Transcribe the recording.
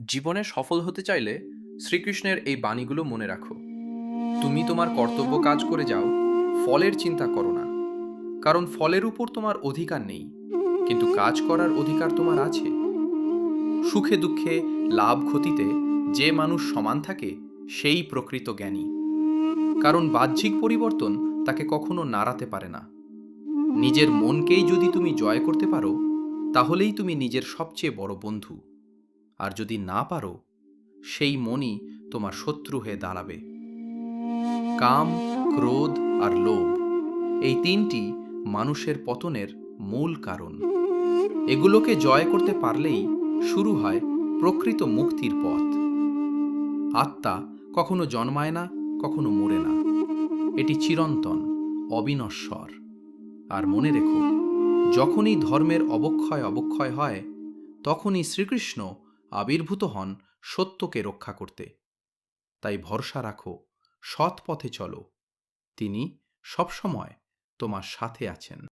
জীবনে সফল হতে চাইলে শ্রীকৃষ্ণের এই বাণীগুলো মনে রাখো। তুমি তোমার কর্তব্য কাজ করে যাও, ফলের চিন্তা করো না। কারণ ফলের উপর তোমার অধিকার নেই, কিন্তু কাজ করার অধিকার তোমার আছে। সুখে দুঃখে, লাভ ক্ষতিতে যে মানুষ সমান থাকে সেই প্রকৃত জ্ঞানী। কারণ বাহ্যিক পরিবর্তন তাকে কখনো নাড়াতে পারে না। নিজের মনকেই যদি তুমি জয় করতে পারো, তাহলেই তুমি নিজের সবচেয়ে বড় বন্ধু। আর যদি না পারো, সেই মনই তোমার শত্রু হয়ে দাঁড়াবে। কাম, ক্রোধ আর লোভ, এই তিনটি মানুষের পতনের মূল কারণ। এগুলোকে জয় করতে পারলেই শুরু হয় প্রকৃত মুক্তির পথ। আত্মা কখনো জন্মায় না, কখনো মরে না। এটি চিরন্তন, অবিনশ্বর। আর মনে রেখো, যখনই ধর্মের অবক্ষয় হয়, তখনই শ্রীকৃষ্ণ আবির্ভূত হন সত্যকে রক্ষা করতে। তাই ভরসা রাখো, সৎ পথে চলো, তিনি সবসময় তোমার সাথে আছেন।